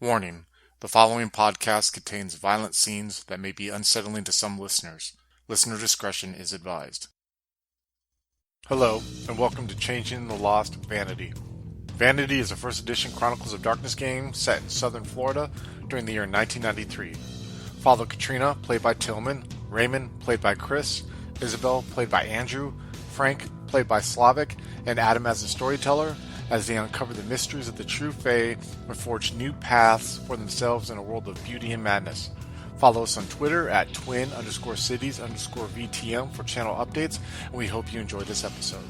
Warning: the following podcast contains violent scenes that may be unsettling to some listeners. Listener discretion is advised. Hello, and welcome to Changing the Lost Vanity. Vanity is a first edition Chronicles of Darkness game set in southern Florida during the year 1993. Follow Katrina, played by Tillman, Raymond, played by Chris, Isabel, played by Andrew, Frank, played by Slavic, and Adam as the storyteller, as they uncover the mysteries of the true Fae and forge new paths for themselves in a world of beauty and madness. Follow us on Twitter at twin_cities_VTM for channel updates, and we hope you enjoy this episode.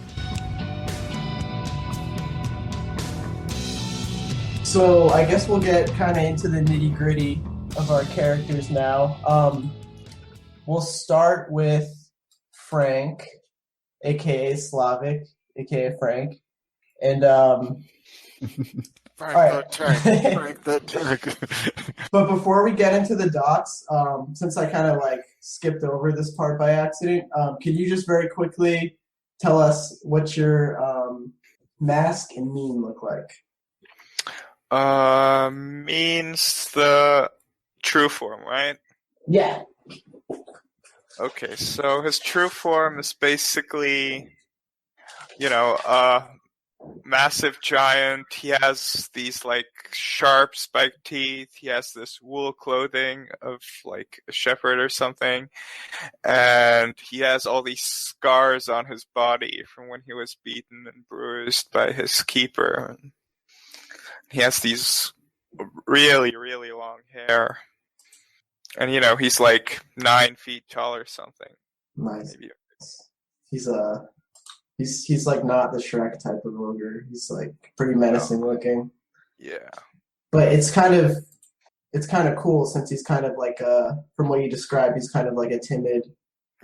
So I guess we'll get kind of into the nitty gritty of our characters now. We'll start with Frank, aka Slavic, aka Frank. And Frank the Tank. But before we get into the dots, since I kind of skipped over this part by accident, can you just very quickly tell us what your mask and meme look like? Means the true form, right? Yeah. Okay, so his true form is basically, massive giant. He has these sharp spiked teeth. He has this wool clothing of a shepherd or something, and he has all these scars on his body from when he was beaten and bruised by his keeper. He has these really, really long hair, and he's 9 feet tall or something. Nice. Maybe. He's not the Shrek type of ogre. He's pretty menacing looking. Yeah. But it's kind of cool since he's kind of from what you described, he's kind of a timid.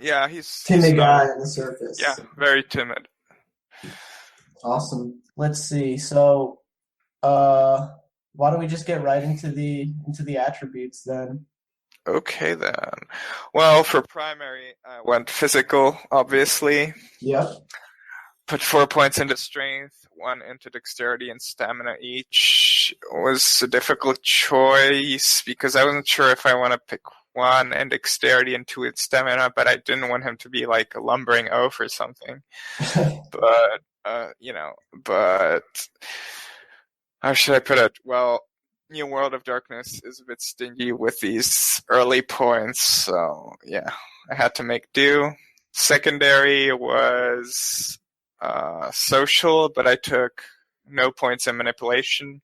Yeah, he's guy on the surface. Yeah, very timid. Awesome. Let's see. So, why don't we just get right into the attributes then? Okay then. Well, for primary, I went physical, obviously. Yep. Put 4 points into strength, 1 into dexterity and stamina each. It was a difficult choice because I wasn't sure if I want to pick 1 in dexterity and 2 in stamina, but I didn't want him to be a lumbering oaf or something. But, how should I put it? Well, New World of Darkness is a bit stingy with these early points, so yeah, I had to make do. Secondary was social, but I took no points in manipulation,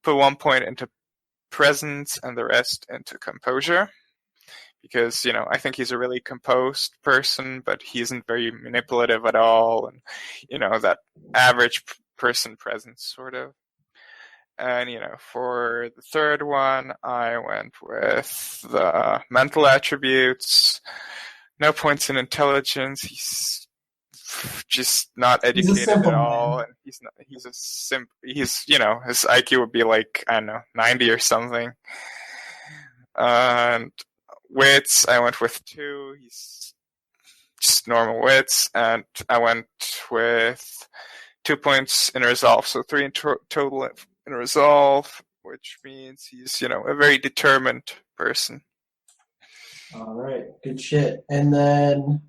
put 1 point into presence and the rest into composure, because I think he's a really composed person, but he isn't very manipulative at all, and that average person presence sort of. And for the third one, I went with the mental attributes. No points in intelligence. He's just not educated at all, and his IQ would be I don't know, 90 or something. And wits, I went with 2. He's just normal wits, and I went with 2 points in resolve, so 3 in total in resolve, which means he's a very determined person. All right, good shit. And then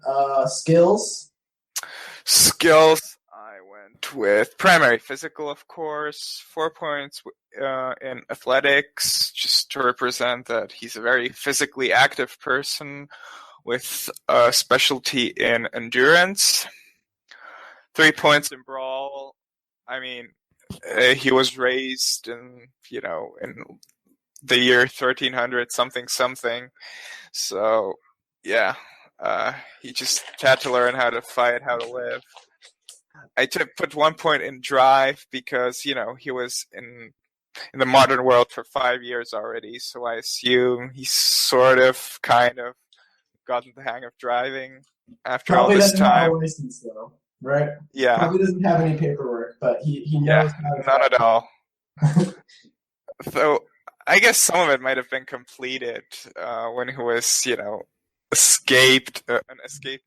skills. I went with primary physical, of course. 4 points in athletics, just to represent that he's a very physically active person with a specialty in endurance. 3 points in brawl. I mean, he was raised in the year 1300 something. So yeah, he just had to learn how to fight, how to live. I put 1 point in drive because he was in the modern world for 5 years already. So I assume he's sort of kind of gotten the hang of driving after Probably all this doesn't have time. a license though, right? Yeah. Probably doesn't have any paperwork, but he knows how to none at all. So I guess some of it might have been completed when he was, an escaped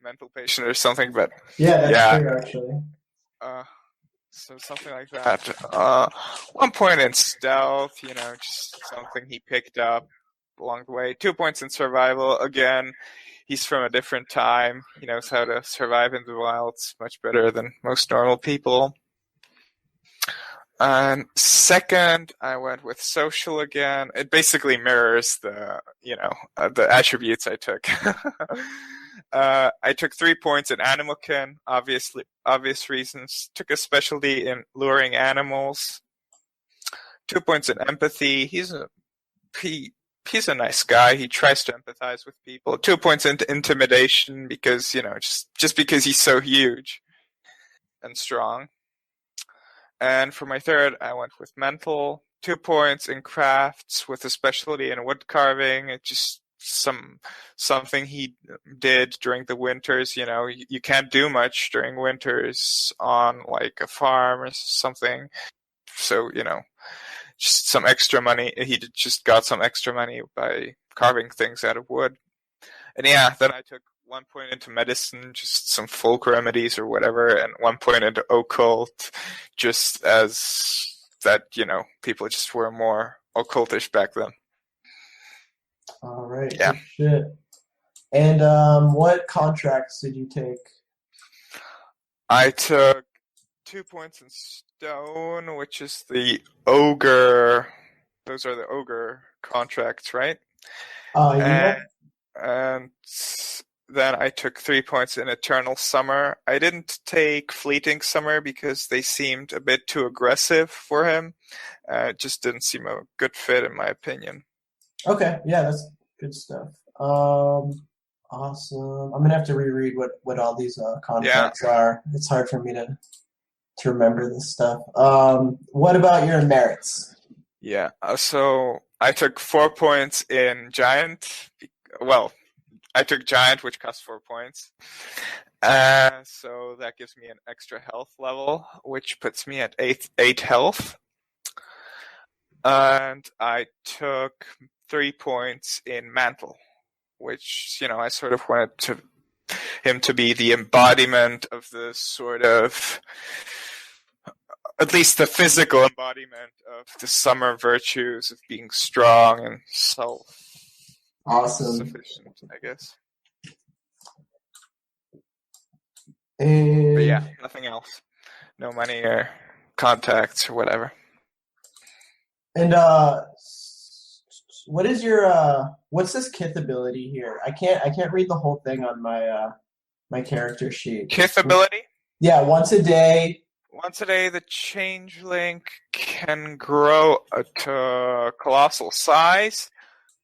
mental patient or something. But yeah, that's true actually. So something like that. 1 point in stealth, just something he picked up along the way. 2 points in survival. Again, he's from a different time. He knows how to survive in the wilds much better than most normal people. And second, I went with social again. It basically mirrors the attributes I took. I took 3 points in animalkin, obvious reasons. Took a specialty in luring animals. 2 points in empathy. He's a nice guy. He tries to empathize with people. 2 points into intimidation because just because he's so huge and strong. And for my third, I went with mental. 2 points in crafts with a specialty in wood carving. It's just something he did during the winters. You can't do much during winters on like a farm or something. So, just some extra money. He just got some extra money by carving things out of wood. And yeah, then I took 1 point into medicine, just some folk remedies or whatever, and 1 point into occult, just as that, people just were more occultish back then. All right. Yeah. Good shit. And what contracts did you take? I took 2 points in stone, which is the ogre. Those are the ogre contracts, right? Yeah. And then I took 3 points in Eternal Summer. I didn't take Fleeting Summer because they seemed a bit too aggressive for him. It just didn't seem a good fit, in my opinion. Okay, yeah, that's good stuff. Awesome. I'm gonna have to reread what all these contracts are. It's hard for me to remember this stuff. What about your merits? Yeah, so I took 4 points in Giant. Well, I took Giant, which costs 4 points. So that gives me an extra health level, which puts me at 8 health. And I took 3 points in Mantle, which, I sort of wanted him to be the embodiment of the sort of, at least the physical embodiment of the summer virtues of being strong and self-sufficient, I guess. But yeah, nothing else. No money or contacts or whatever. And what is your what's this Kith ability here? I can't read the whole thing on my character sheet. Kith ability? Yeah, once a day. Once a day, the changeling can grow to colossal size.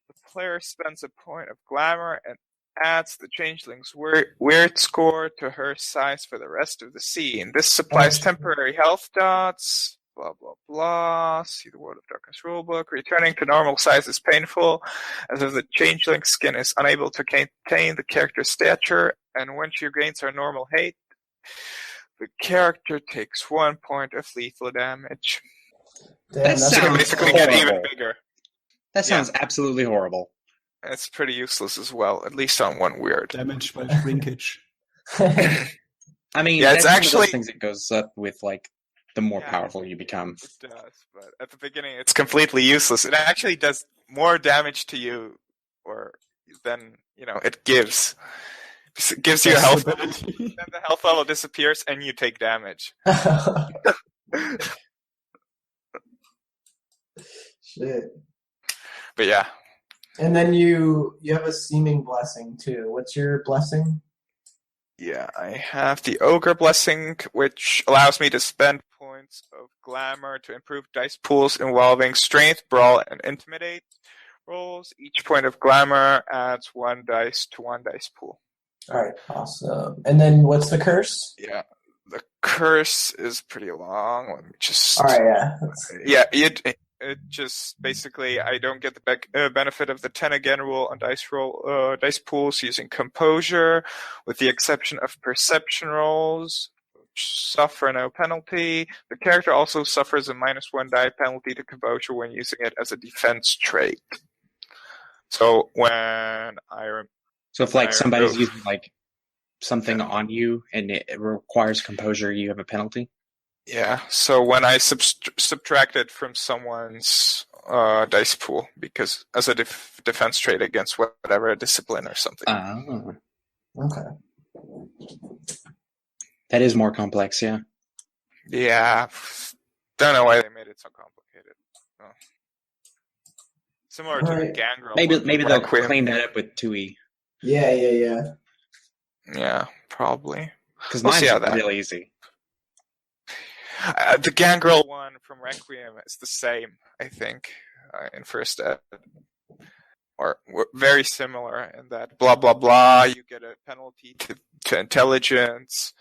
The player spends a point of glamour and adds the changeling's weird score to her size for the rest of the scene. This supplies temporary health dots. Blah, blah, blah. See the World of Darkness rulebook. Returning to normal size is painful, as if the changeling skin is unable to contain the character's stature, and when she regains her normal height, the character takes 1 point of lethal damage. That sounds basically horrible. get even bigger. That sounds absolutely horrible. It's pretty useless as well, at least on one weird. Damage by shrinkage. I mean, Yeah, it's that's actually- one of those things that goes up with, like, the more powerful you become. It does, but at the beginning it's completely useless. It actually does more damage to you than it gives. It gives you a health level, then the health level disappears and you take damage. Shit. But yeah. And then you have a seeming blessing too. What's your blessing? Yeah, I have the Ogre Blessing, which allows me to spend points of glamour to improve dice pools involving strength, brawl, and intimidate rolls. Each point of glamour adds 1 dice to 1 dice pool. All right, awesome. And then what's the curse? Yeah, the curse is pretty long. Let me just... All right, yeah. Yeah, it just basically I don't get the benefit of the 10 again rule on dice pools using composure, with the exception of perception rolls, which suffer no penalty. The character also suffers a -1 die penalty to composure when using it as a defense trait. So So if somebody's using something on you and it requires composure, you have a penalty? Yeah, so when I subtract it from someone's dice pool, because as a defense trait against whatever discipline or something. Oh, Okay. that is more complex, yeah. Yeah, don't know why they made it so complicated. Oh. Similar to the gangrel. Maybe they'll Requiem. clean that up with 2E. Yeah. Yeah, probably. Because We'll mine's see how that. real easy. The gangrel one from Requiem is the same, I think, in first ed. Or very similar in that blah blah blah, you get a penalty to intelligence,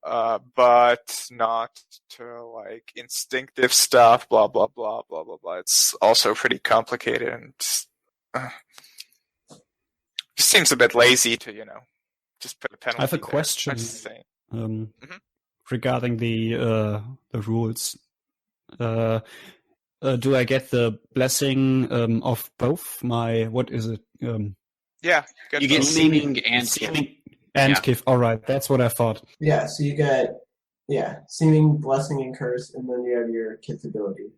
but not to like instinctive stuff, blah blah blah blah blah blah. It's also pretty complicated and just seems a bit lazy to, just put a penalty. I have a there. question I'm just saying. regarding the rules. Do I get the blessing of both my, what is it? Yeah, You get seeming and seeming and Yeah. Kif. All right, that's what I thought. Yeah, so you got seeming, blessing, and curse, and then you have your kith ability.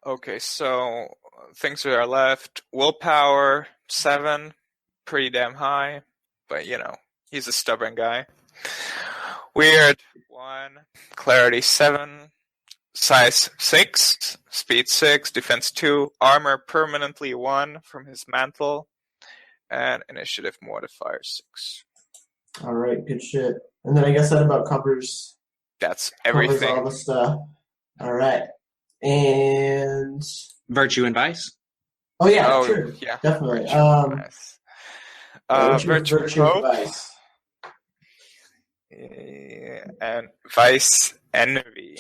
Okay, so things that are left: willpower 7, pretty damn high, but he's a stubborn guy. Weird 1, clarity 7, size 6, speed 6, defense 2, armor permanently 1 from his mantle, and initiative modifier 6. All right, good shit. And then I guess that about covers That's covers everything. all the stuff. All right, and Virtue and Vice. true, Yeah, definitely. nice. What's your Virtue and Hope. vice? And Vice Envy.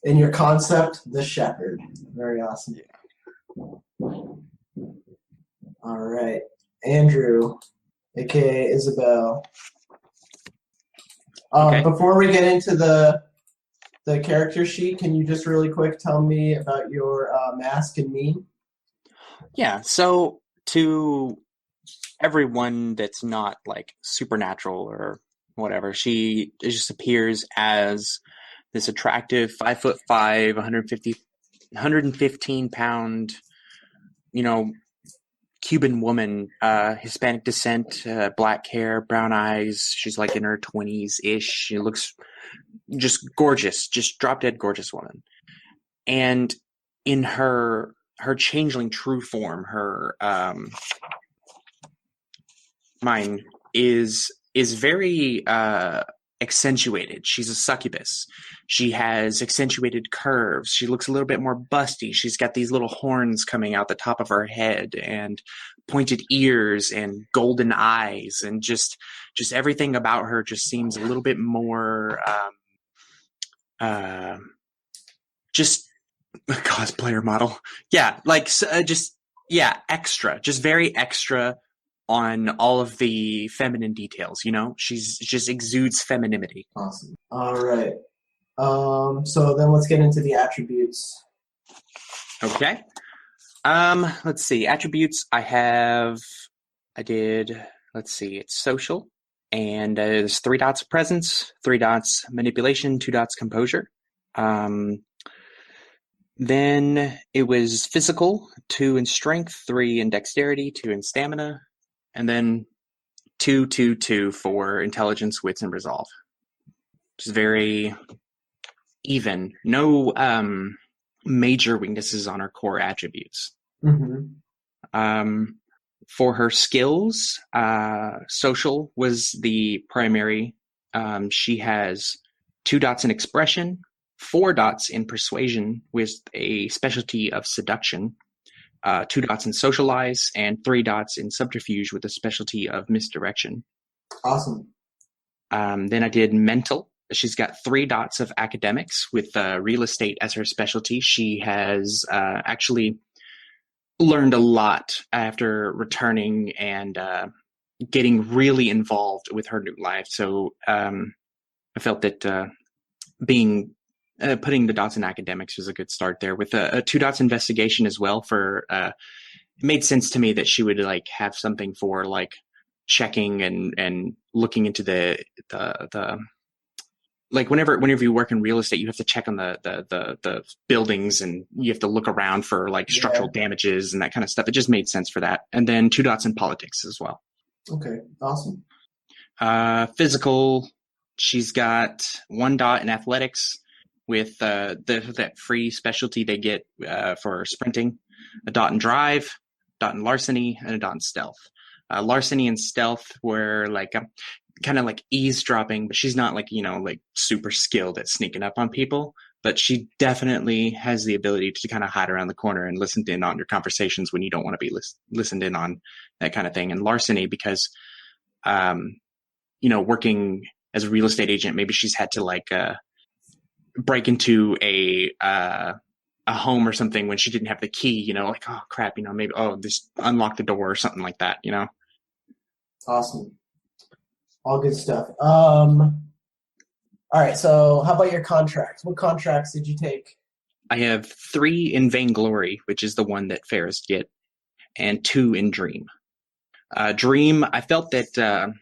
In your concept, the shepherd. Very awesome. Yeah. All right, Andrew, aka Isabel. Okay. Before we get into the character sheet, can you just really quick tell me about your mask and meme? Yeah, so to everyone that's not like supernatural or whatever, she just appears as this attractive 5'5", 115 pound, Cuban woman, Hispanic descent, black hair, brown eyes. She's like in her 20s-ish. She looks just gorgeous, just drop dead gorgeous woman. And in her changeling true form, her mine is very accentuated. She's a succubus. She has accentuated curves. She looks a little bit more busty. She's got these little horns coming out the top of her head and pointed ears and golden eyes, and just everything about her just seems a little bit more just a cosplayer model. Yeah, like extra, just very extra on all of the feminine details, She's just exudes femininity. Awesome. All right. So then let's get into the attributes. Okay. Let's see. Attributes it's social, and there's 3 dots presence, 3 dots manipulation, 2 dots composure. Then it was physical, 2 in strength, 3 in dexterity, 2 in stamina, and then 2, 2, 2 for intelligence, wits, and resolve. Which is very even. No major weaknesses on her core attributes. Mm-hmm. For her skills, social was the primary. She has 2 dots in expression, 4 dots in persuasion with a specialty of seduction, 2 dots in socialize, and 3 dots in subterfuge with a specialty of misdirection. Awesome. Then I did mental. She's got 3 dots of academics with real estate as her specialty. She has actually learned a lot after returning and getting really involved with her new life. So I felt that putting the dots in academics was a good start there. With a 2 dots investigation as well for it made sense to me that she would like have something for like checking and looking into the like whenever you work in real estate, you have to check on the buildings, and you have to look around for like structural damages and that kind of stuff. It just made sense for that. And then 2 dots in politics as well. Okay, awesome. Physical, she's got 1 dot in athletics with that free specialty they get for sprinting, a dot in drive, dot in larceny, and a dot in stealth. Larceny and stealth were like kind of like eavesdropping, but she's not like, like super skilled at sneaking up on people, but she definitely has the ability to kind of hide around the corner and listen in on your conversations when you don't want to be listened in on, that kind of thing. And larceny, because working as a real estate agent, maybe she's had to like break into a home or something when she didn't have the key, like, oh crap, maybe, just unlock the door or something like that, Awesome. All good stuff. All right, so how about your contracts? What contracts did you take? I have 3 in Vainglory, which is the one that fairs get, and 2 in Dream. Dream, I felt that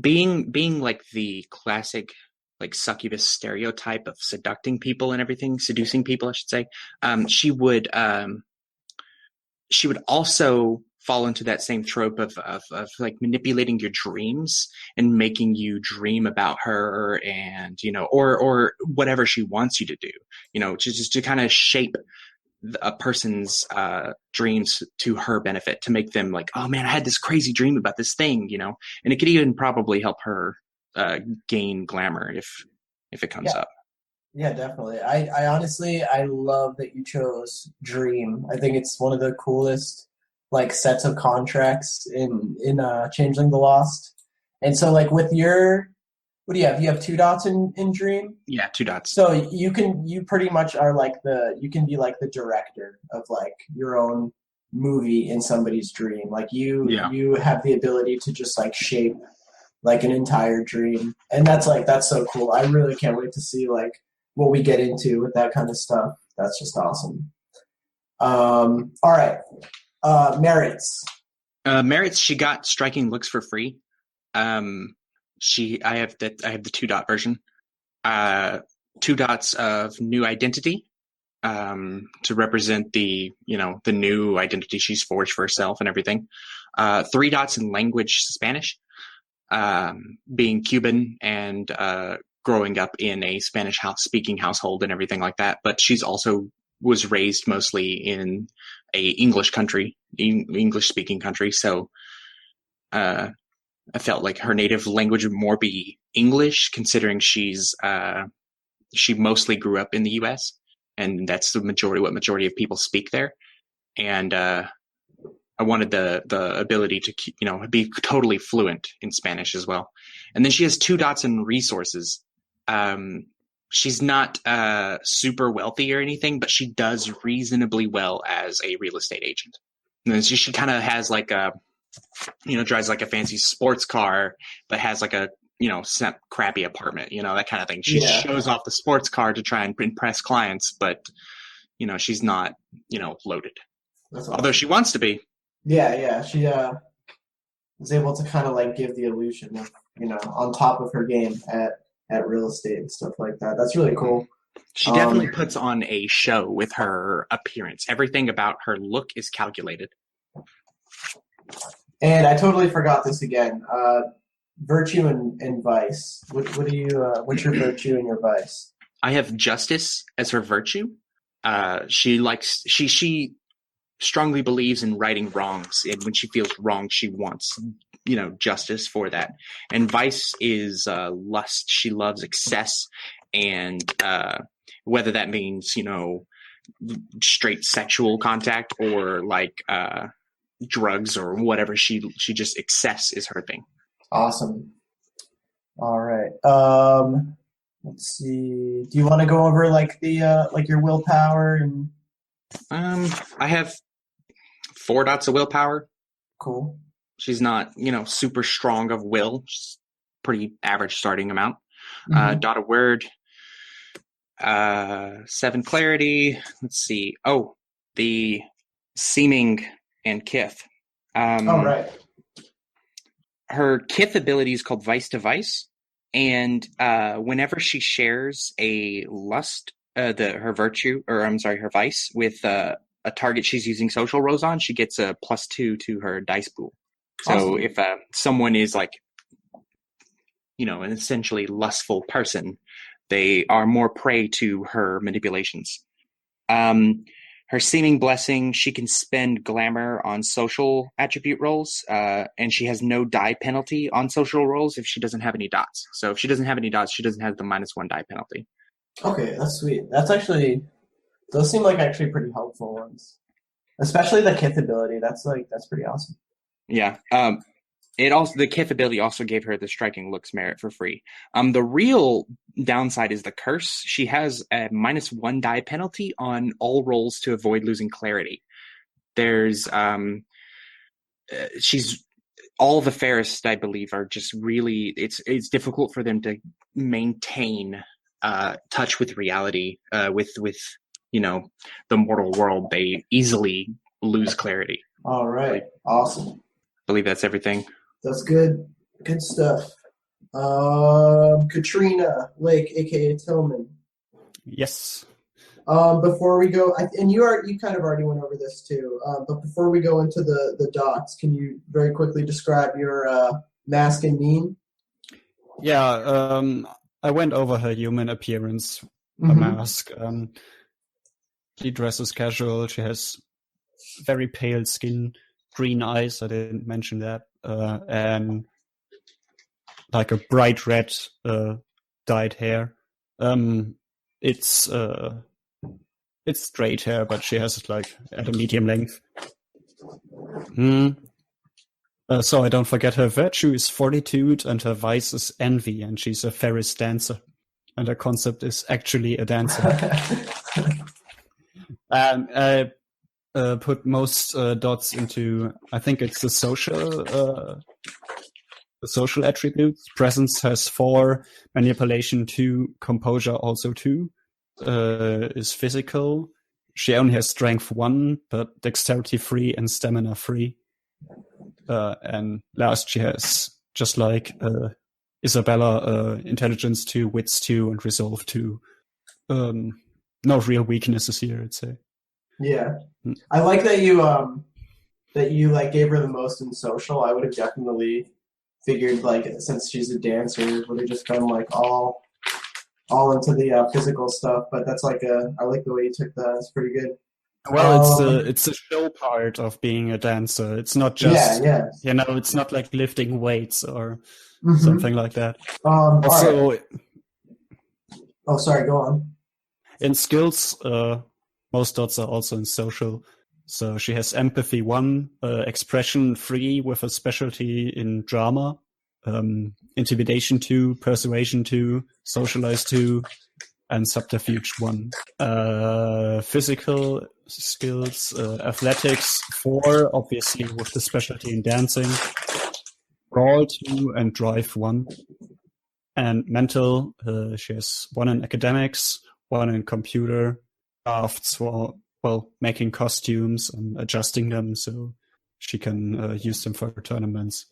being like the classic like succubus stereotype of seducing people, I should say, she would also fall into that same trope of like manipulating your dreams and making you dream about her, and or whatever she wants you to do, just to kind of shape a person's dreams to her benefit, to make them like, oh man, I had this crazy dream about this thing, and it could even probably help her gain glamour if it comes up. Yeah, definitely. I honestly, I love that you chose Dream. I think it's one of the coolest like sets of contracts in Changeling the Lost. And so like with your, what do you have? You have 2 dots in Dream? Yeah, 2 dots. So you pretty much are like you can be like the director of like your own movie in somebody's dream. Like you have the ability to just like shape like an entire dream. And that's so cool. I really can't wait to see like what we get into with that kind of stuff. That's just awesome. All right. Merits. Merits, she got striking looks for free. I have the 2 dot version. 2 dots of new identity, to represent the new identity she's forged for herself and everything. 3 dots in language, Spanish, being Cuban and growing up in a Spanish speaking household and everything like that. But she's also was raised mostly in a English speaking country. So I felt like her native language would more be English, considering she mostly grew up in the US, and that's what majority of people speak there. And I wanted the ability to be totally fluent in Spanish as well. And then she has 2 dots in resources. She's not super wealthy or anything, but she does reasonably well as a real estate agent. And then she kind of has like drives like a fancy sports car, but has like a crappy apartment, that kind of thing. She shows off the sports car to try and impress clients, but she's not loaded. Awesome. Although she wants to be. Yeah, she was able to kind of like give the illusion of on top of her game at real estate and stuff like that. That's really cool. She definitely puts on a show with her appearance. Everything about her look is calculated. And I totally forgot this again. Virtue and vice. What's your virtue and your vice? I have justice as her virtue. She strongly believes in righting wrongs, and when she feels wrong, she wants justice for that. And vice is lust. She loves excess, and whether that means straight sexual contact or like drugs or whatever, she just excess is her thing. Awesome. All right. Let's see. Do you want to go over like the like your willpower and? I have 4 dots of willpower. Cool. She's not super strong of will. She's pretty average starting amount. Mm-hmm. Dot of word. 7 clarity. Let's see. Oh, the seeming and kith. Right. Her kith ability is called Vice to Vice. And whenever she shares a lust, her virtue, or I'm sorry, her vice with a target she's using social roles on, she gets a +2 to her dice pool. So Awesome. if someone is like, an essentially lustful person, they are more prey to her manipulations. Her seeming blessing, she can spend glamour on social attribute rolls, and she has no die penalty on social rolls if she doesn't have any dots. So if she doesn't have any dots, she doesn't have the -1 die penalty. Okay, that's sweet. Those seem like actually pretty helpful ones. Especially the Kith ability. That's pretty awesome. Yeah. The Kith ability also gave her the striking looks merit for free. The real downside is the curse. She has a -1 die penalty on all rolls to avoid losing clarity. There's she's all the fairest, I believe, are just really it's difficult for them to maintain touch with reality with the mortal world. They easily lose clarity. All right, awesome. I believe that's everything. That's good. Good stuff. Katrina Lake, aka Tillman. Yes. Before we go, and you kind of already went over this too. But before we go into the dots, can you very quickly describe your mask and mien? Yeah. I went over her human appearance, a Mhm. mask. She dresses casual. She has very pale skin, green eyes. I didn't mention that. And like a bright red dyed hair. It's straight hair, but she has it like at a medium length. So I don't forget her virtue is fortitude and her vice is envy, and she's a Ferris dancer. And her concept is actually a dancer. And I put most dots into, I think it's the social attributes. Presence has 4, manipulation 2, composure also 2, is physical. She only has strength 1, but dexterity 3 and stamina 3. And last she has, just like Isabella, intelligence 2, wits 2, and resolve 2. No real weaknesses here, I'd say. Yeah, I like that you like gave her the most in social. I would have definitely figured like since she's a dancer, would have just been like all into the physical stuff. But that's I like the way you took that. It's pretty good. Well, it's a show part of being a dancer. It's not just it's not like lifting weights or something like that. Also, right. Oh, sorry. Go on. In skills, most dots are also in social. So she has empathy 1, expression 3 with a specialty in drama, intimidation 2, persuasion 2, socialize 2, and subterfuge 1. Physical skills, athletics 4, obviously with the specialty in dancing, brawl 2, and drive 1. And mental, she has 1 in academics, 1 in computer, crafts for, making costumes and adjusting them so she can use them for tournaments.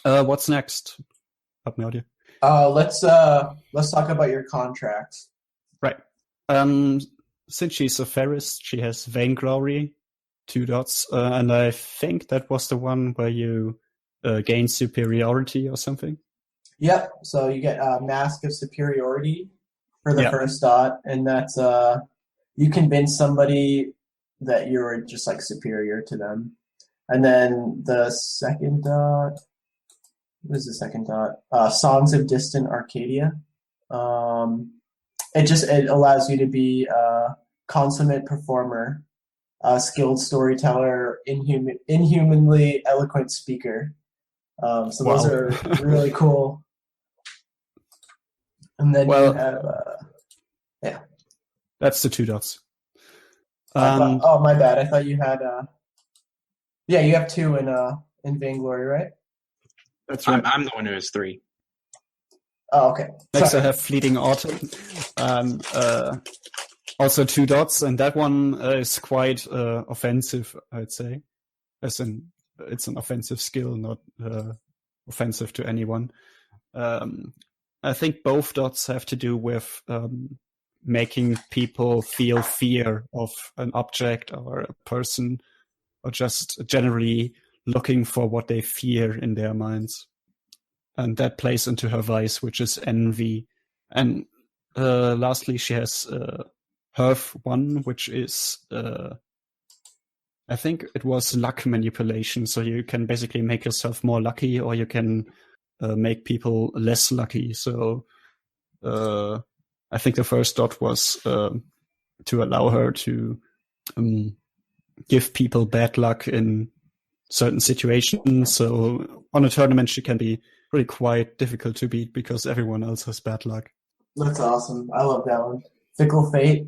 What's next? Help me out here. Let's talk about your contracts. Right. Since she's a Ferris, she has vainglory, 2 dots, and I think that was the one where you gain superiority or something. Yep. So you get a mask of superiority for the first dot, and that's you convince somebody that you're just like superior to them. And then the second dot, what is the second dot? Songs of Distant Arcadia. It allows you to be a consummate performer, a skilled storyteller, inhumanly eloquent speaker. So those are really cool. And then you have That's the 2 dots. Oh, my bad. I thought you had you have 2 in Vainglory, right? That's right. I'm the one who has 3. Oh, okay. Next I have Fleeting Autumn. Also 2 dots, and that one is quite offensive, I'd say. As in, it's an offensive skill, not offensive to anyone. I think both dots have to do with making people feel fear of an object or a person, or just generally looking for what they fear in their minds. And that plays into her vice, which is envy. And lastly, she has Herf 1, which is, I think it was luck manipulation. So you can basically make yourself more lucky, or you can make people less lucky. So I think the first dot was to allow her to give people bad luck in certain situations. So on a tournament, she can be really quite difficult to beat because everyone else has bad luck. That's awesome. I love that one. Fickle fate.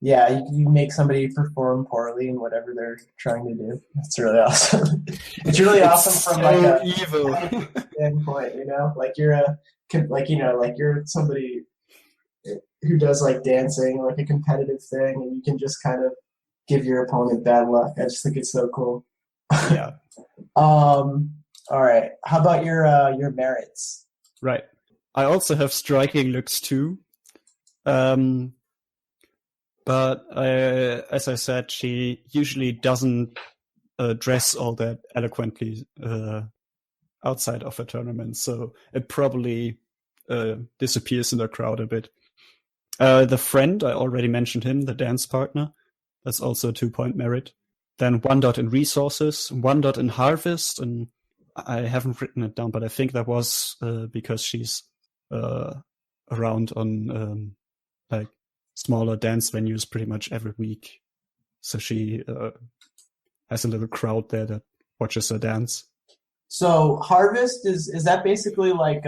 Yeah, you make somebody perform poorly in whatever they're trying to do. That's really awesome. It's really awesome from like a evil standpoint, like you're somebody who does like dancing, like a competitive thing, and you can just kind of give your opponent bad luck. I just think it's so cool. Yeah. All right. How about your merits? Right. I also have striking looks too. But as I said, she usually doesn't dress all that eloquently outside of a tournament, so it probably disappears in the crowd a bit. The friend, I already mentioned him, the dance partner. That's also a 2-point merit. Then 1 dot in resources, 1 dot in harvest, and I haven't written it down, but I think that was because she's around on like smaller dance venues pretty much every week. So she has a little crowd there that watches her dance. So harvest is that basically like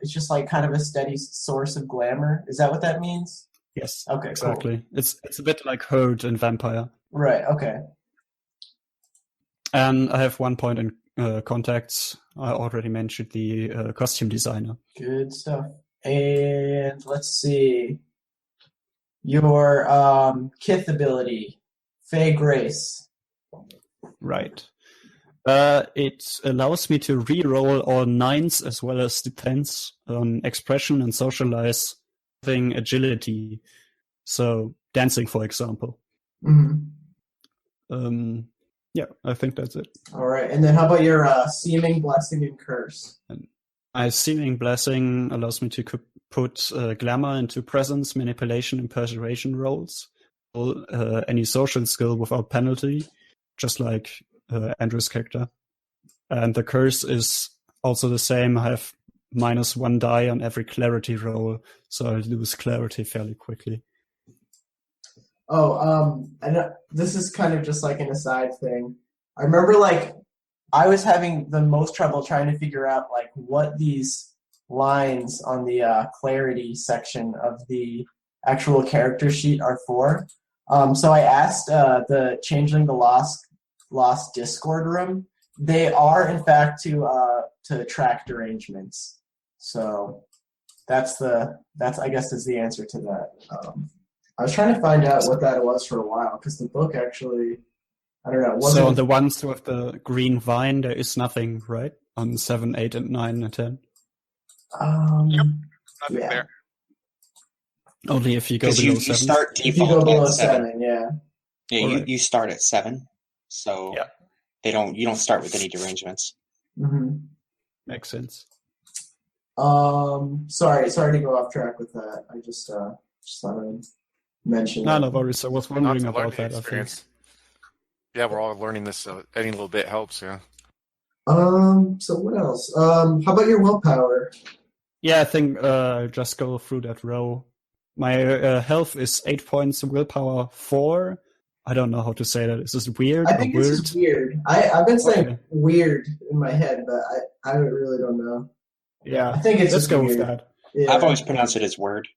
it's just like kind of a steady source of glamour? Is that what that means? Yes. Okay, exactly. Cool. It's a bit like Herd and Vampire. Right, okay. And I have 1 point in contacts. I already mentioned the costume designer. Good stuff. And let's see. Your Kith ability, Fey Grace. Right. It allows me to re-roll all 9s as well as the 10s on expression and socialize, having agility. So dancing, for example. Mm-hmm. Yeah, I think that's it. All right. And then how about your Seeming, Blessing, and Curse? And my Seeming Blessing allows me to put glamour into presence, manipulation, and persuasion rolls. Any social skill without penalty, just like Andrew's character. And the curse is also the same. I have -1 die on every clarity roll, so I lose clarity fairly quickly. Oh, I know, this is kind of just like an aside thing. I remember like I was having the most trouble trying to figure out like what these lines on the clarity section of the actual character sheet are for. So I asked the Changeling the Lost Discord room. They are in fact to track derangements. So that's I guess is the answer to that. I was trying to find out what that was for a while because the book actually, I don't know. So on the ones with the green vine, there is nothing, right? On 7, 8, and 9 and 10. Yep, nothing yeah. there. Only if you go below you 7. start If you default go below at 7, yeah. Yeah, Alright. you start at 7, so Yeah. you don't start with any derangements. Mm-hmm. Makes sense. Sorry to go off track with that. I just thought I'd mention. No worries. I was wondering Not to learn about the that. I think. experience. Yeah, we're all learning this. Any little bit helps. Yeah. So what else? How about your willpower? Yeah, I think I'll just go through that row. My health is 8 points, willpower 4. I don't know how to say that. Is this weird I or think weird? this is weird. I've been saying Okay. weird in my head, but I really don't know. Yeah, I think it's let's just go weird. with that. Yeah. I've always pronounced it as word.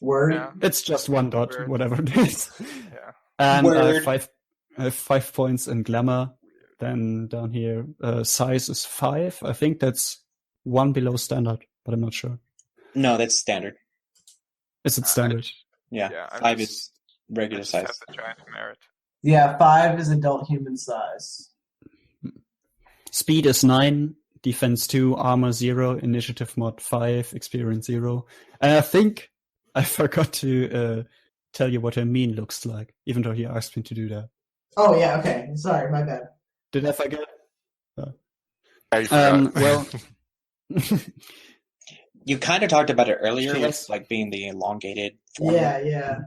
Word. Yeah. It's just 1 dot, Weird. whatever it is. Yeah. And I Word. have 5 points in glamour. Then down here, size is 5. I think that's 1 below standard, but I'm not sure. No, that's standard. Is it standard? Yeah, Yeah, 5 is I regular just size. have the giant merit. Yeah, 5 is adult human size. Speed is 9, defense 2, armor 0, initiative mod 5, experience 0. And I think I forgot to tell you what her mean looks like, even though he asked me to do that. Oh yeah, okay. Sorry, my bad. Did I forget? Yeah, you forgot. Well, You kind of talked about it earlier She with has- like being the elongated form. Yeah.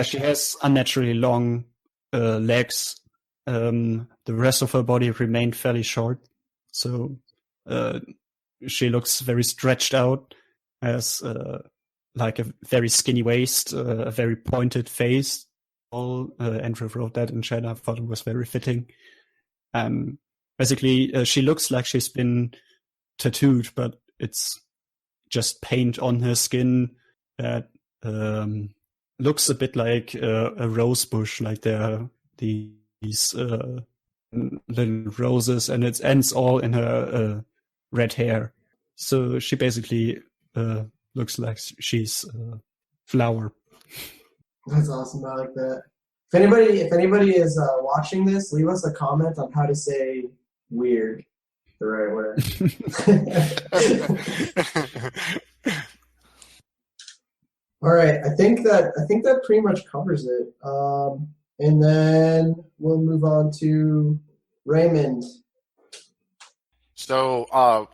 she has unnaturally long legs. The rest of her body remained fairly short, so she looks very stretched out, has like a very skinny waist, a very pointed face. Andrew wrote that in chat. I thought it was very fitting. Basically, she looks like she's been tattooed, but it's just paint on her skin that looks a bit like a rose bush, like there are these little roses, and it ends all in her red hair. So she basically looks like she's a flower. That's awesome. I like that. If anybody is watching this, leave us a comment on how to say weird the right way. All right, I think that pretty much covers it. And then we'll move on to Raymond. So,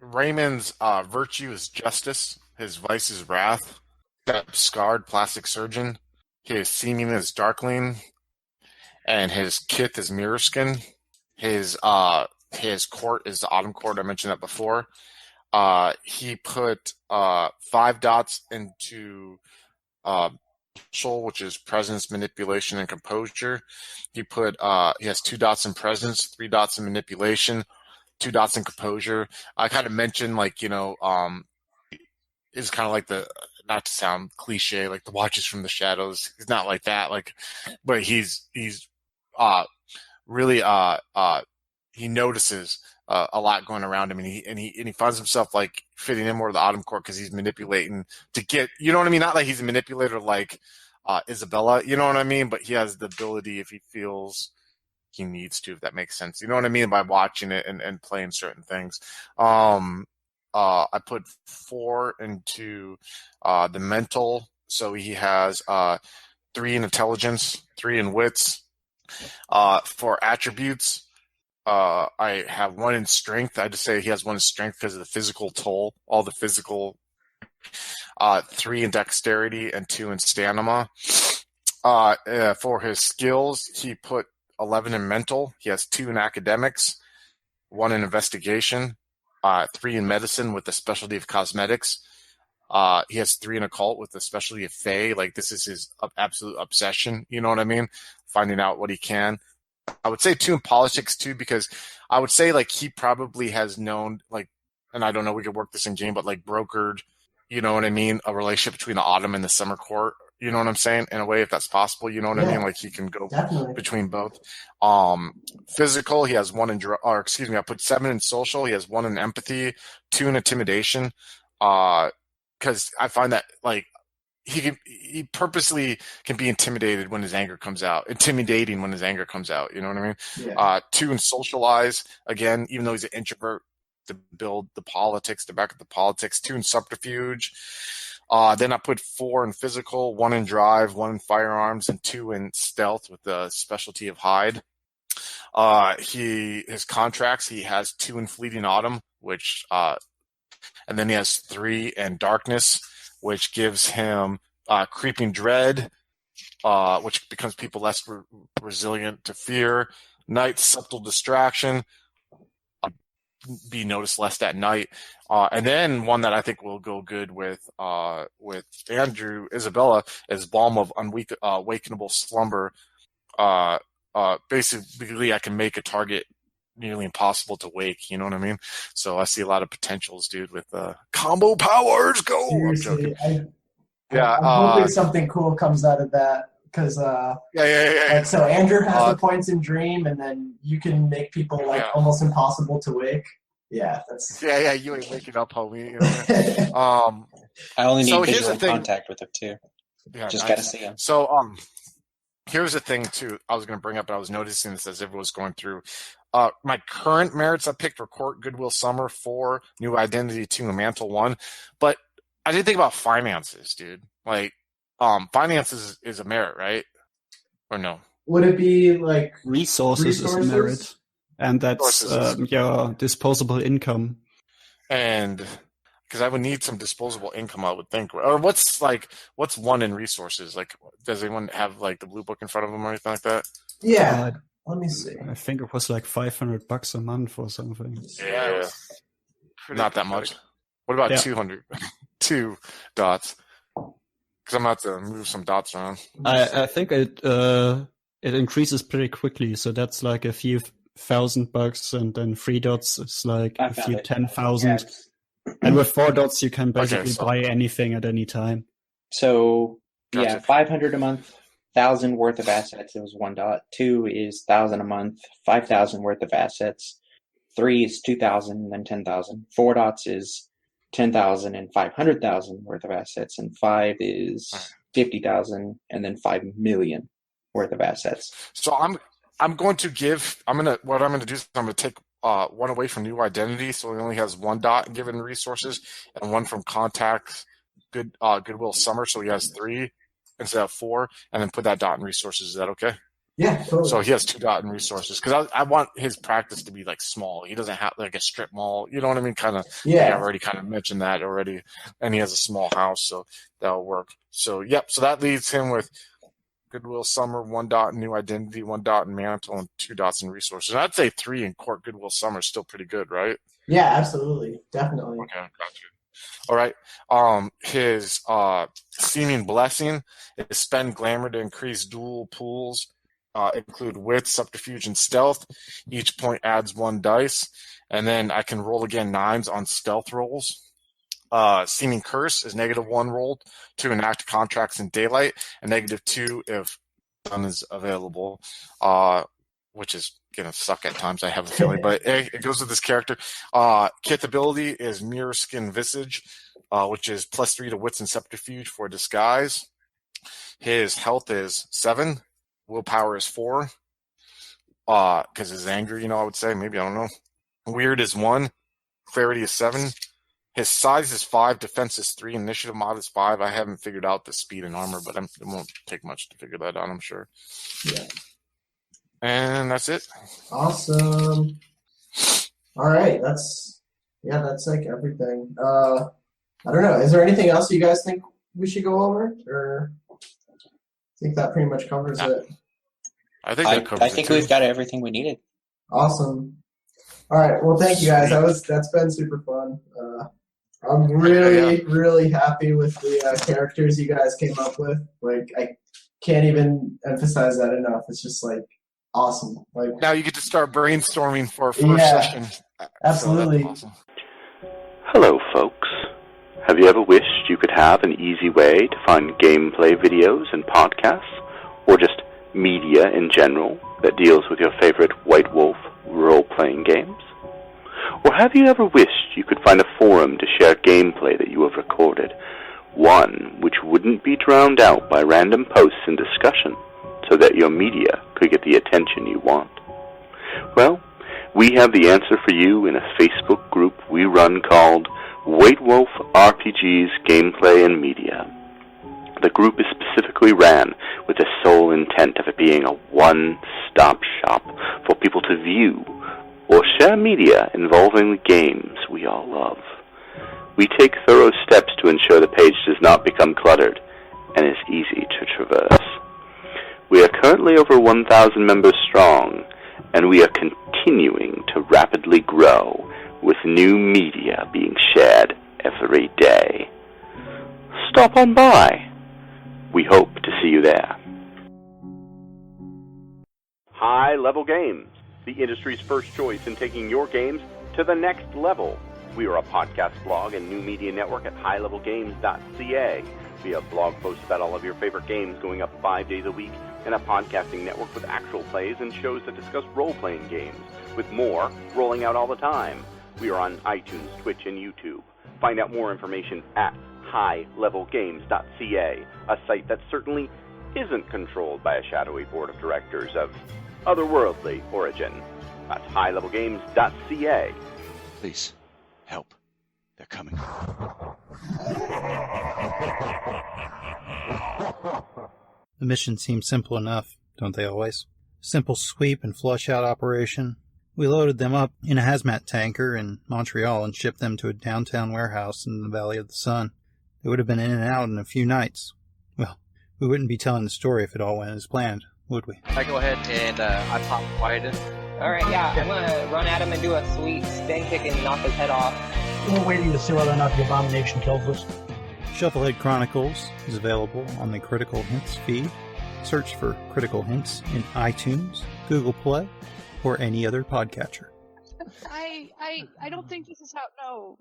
Raymond's virtue is justice. His vice is wrath. Scarred plastic surgeon. His seeming is darkling, and his kith is mirror skin. His court is the autumn court. I mentioned that before. He put 5 dots into social, which is presence, manipulation, and composure. He has 2 dots in presence, 3 dots in manipulation, 2 dots in composure. I kind of mentioned is kind of like not to sound cliche, like the watches from the shadows. He's not like that, but he's really he notices a lot going around him, and he finds himself like fitting in more of the autumn court because he's manipulating to get, you know what I mean? Not like he's a manipulator like Isabella, you know what I mean? But he has the ability if he feels he needs to, if that makes sense. You know what I mean? By watching it and playing certain things. I put 4 into the mental, so he has 3 in intelligence, 3 in wits. For attributes, I have 1 in strength. I just say he has 1 in strength because of the physical toll, all the physical. 3 in dexterity and 2 in stamina. For his skills, he put 11 in mental. He has 2 in academics, 1 in investigation, 3 in medicine with the specialty of cosmetics. He has 3 in occult with the specialty of fae. Like, this is his absolute obsession. You know what I mean? Finding out what he can. I would say 2 in politics too, because I would say like he probably has known, like, and I don't know, we could work this in game, but like brokered, you know what I mean, a relationship between the autumn and the summer court. You know what I'm saying? In a way, if that's possible, you know what I mean? Like he can go between both. Physical, he has 1 in, I put 7 in social. He has 1 in empathy, 2 in intimidation. Because I find that like he purposely can be intimidating when his anger comes out. You know what I mean? Yeah. 2 in socialize, again, even though he's an introvert, to build the politics, to back up the politics. 2 in subterfuge. Then I put 4 in physical, 1 in drive, 1 in firearms, and 2 in stealth with the specialty of hide. His contracts, he has 2 in fleeting autumn, which and then he has 3 in darkness, which gives him creeping dread, which becomes people less resilient to fear. Night, subtle distraction, be noticed less at night. And then one that I think will go good with Andrew, Isabella, is balm of awakenable slumber. Basically, I can make a target nearly impossible to wake. You know what I mean? So I see a lot of potentials, dude, with combo powers. Go! Seriously, I'm Yeah, hoping something cool comes out of that. Because yeah. like, so Andrew has the points in dream, and then you can make people almost impossible to wake. Yeah, that's you ain't waking up, homie. You know? I only need so here's visual the thing. contact with him too. Yeah, Just nice. gotta see him. So here's the thing too. I was going to bring up, and I was noticing this as everyone was going through. my current merits I picked were Court, Goodwill, Summer 4, New Identity 2, and Mantle 1. But I didn't think about finances, dude. Like, finances is a merit, right? Or no? Would it be like Resources is a merit, and that's your disposable income. And because I would need some disposable income, I would think. Or what's 1 in resources? Like, does anyone have like the blue book in front of them or anything like that? Yeah. Let me see. I think it was like $500 a month or something. Yeah. Not that much. What about 200? 2 dots. Because I'm about to move some dots around. I think it increases pretty quickly, so that's like a few $1,000, and then 3 dots is like a few 10,000. And with 4 dots, you can basically buy anything at any time. So Gotcha. 500 a month, 1,000 worth of assets. It was 1 dot. 2 is 1,000 a month, 5,000 worth of assets. 3 is 2,000, then 10,000. 4 dots is 10,000 and 500,000 worth of assets, and 5 is 50,000, and then 5 million worth of assets. So I'm going to take 1 away from New Identity, so he only has 1 dot given resources, and 1 from Contacts, Goodwill, Summer, so he has 3 instead of 4, and then put that dot in resources. Is that okay? Yeah, totally. So he has 2 dot in resources, because I want his practice to be like small. He doesn't have like a strip mall, you know what I mean? Kind of. Yeah. I've already kind of mentioned that already, and he has a small house, so that'll work. So yep. So that leaves him with Goodwill, Summer, 1 dot in New Identity, 1 dot in Mantle, and 2 dots in resources. And I'd say 3 in Court, Goodwill, Summer is still pretty good, right? Yeah, absolutely, definitely. Okay, gotcha. All right. His seeming blessing is spend glamour to increase dual pools. Include wit, subterfuge, and stealth. Each point adds 1 dice, and then I can roll again 9s on stealth rolls. Seeming curse is -1 rolled to enact contracts in daylight, and -2 if sun is available, which is gonna suck at times, I have a feeling, but it goes with this character. Kit ability is mirror skin visage, which is +3 to wits and subterfuge for disguise. His health is 7. Willpower is 4. Because he's angry, I would say. Maybe, I don't know. Weird is 1. Clarity is 7. His size is 5. Defense is 3. Initiative mod is 5. I haven't figured out the speed and armor, but it won't take much to figure that out, I'm sure. Yeah. And that's it. Awesome. All right. That's like everything. I don't know. Is there anything else you guys think we should go over? Or I think that pretty much covers it. I think that covers it. I think we've got everything we needed. Awesome. All right. Well, thank you guys. That's been super fun. I'm really happy with the characters you guys came up with. Like, I can't even emphasize that enough. It's just like awesome. Like, now you get to start brainstorming for a first session. Absolutely. So that's awesome. Hello, folks. Have you ever wished you could have an easy way to find gameplay videos and podcasts, or just media in general that deals with your favorite White Wolf role-playing games? Or have you ever wished you could find a forum to share gameplay that you have recorded, one which wouldn't be drowned out by random posts and discussion, so that your media could get the attention you want? Well, we have the answer for you in a Facebook group we run called White Wolf RPGs Gameplay and Media. The group is specifically ran with the sole intent of it being a one-stop shop for people to view or share media involving the games we all love. We take thorough steps to ensure the page does not become cluttered and is easy to traverse. We are currently over 1,000 members strong, and we are continuing to rapidly grow, with new media being shared every day. Stop on by. We hope to see you there. High Level Games, the industry's first choice in taking your games to the next level. We are a podcast blog and new media network at highlevelgames.ca. We have blog posts about all of your favorite games going up 5 days a week, and a podcasting network with actual plays and shows that discuss role-playing games, with more rolling out all the time. We are on iTunes, Twitch, and YouTube. Find out more information at highlevelgames.ca, a site that certainly isn't controlled by a shadowy board of directors of otherworldly origin. That's highlevelgames.ca. Please, help. They're coming. The mission seems simple enough, don't they always? Simple sweep and flush out operation. We loaded them up in a hazmat tanker in Montreal and shipped them to a downtown warehouse in the Valley of the Sun. They would have been in and out in a few nights. Well, we wouldn't be telling the story if it all went as planned, would we? I go ahead and I pop Wyden. Alright, yeah, I'm gonna run at him and do a sweet spin kick and knock his head off. We're waiting to see whether or not the abomination kills us. Shufflehead Chronicles is available on the Critical Hints feed. Search for Critical Hints in iTunes, Google Play, or any other podcatcher. I don't think this is how. No.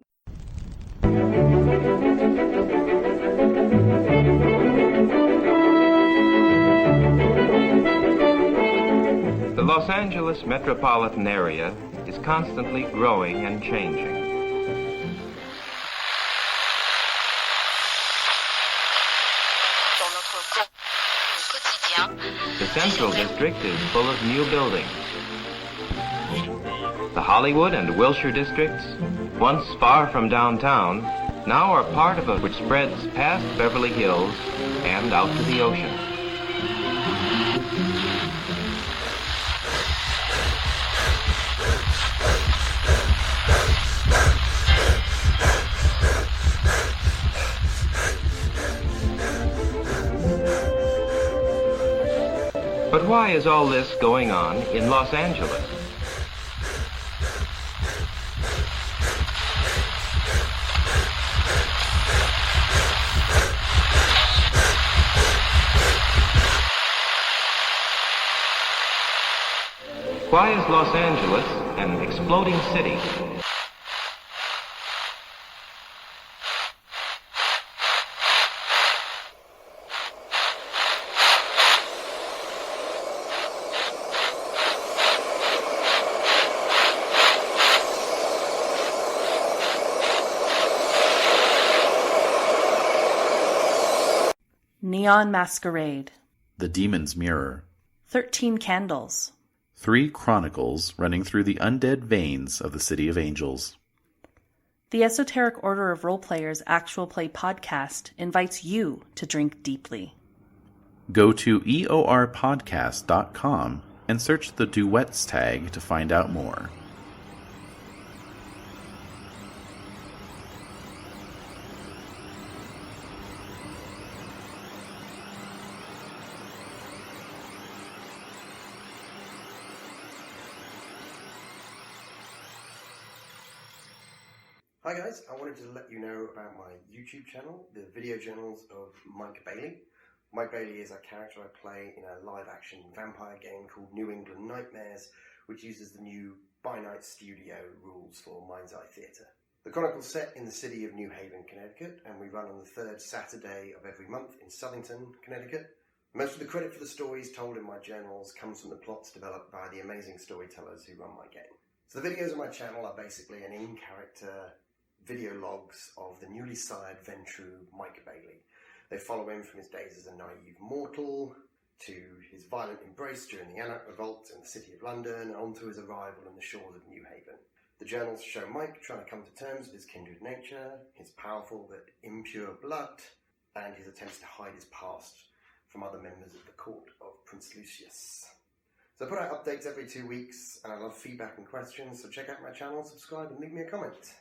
The Los Angeles metropolitan area is constantly growing and changing. The Central District is full of new buildings. The Hollywood and Wilshire districts, once far from downtown, now are part of it which spreads past Beverly Hills and out to the ocean. But why is all this going on in Los Angeles? Why is Los Angeles an exploding city? Neon Masquerade. The Demon's Mirror. 13 Candles. 3 Chronicles running through the undead veins of the City of Angels. The Esoteric Order of Roleplayers Actual Play podcast invites you to drink deeply. Go to eorpodcast.com and search the Duets tag to find out more. Hi guys, I wanted to let you know about my YouTube channel, the video journals of Mike Bailey. Mike Bailey is a character I play in a live-action vampire game called New England Nightmares, which uses the new By Night Studio rules for Mind's Eye Theatre. The Chronicle's set in the city of New Haven, Connecticut, and we run on the third Saturday of every month in Southington, Connecticut. Most of the credit for the stories told in my journals comes from the plots developed by the amazing storytellers who run my game. So the videos on my channel are basically an in-character video logs of the newly sired Ventru Mike Bailey. They follow him from his days as a naive mortal to his violent embrace during the Anarch Revolt in the City of London and on to his arrival on the shores of New Haven. The journals show Mike trying to come to terms with his kindred nature, his powerful but impure blood, and his attempts to hide his past from other members of the court of Prince Lucius. So I put out updates every 2 weeks, and I love feedback and questions, so check out my channel, subscribe, and leave me a comment.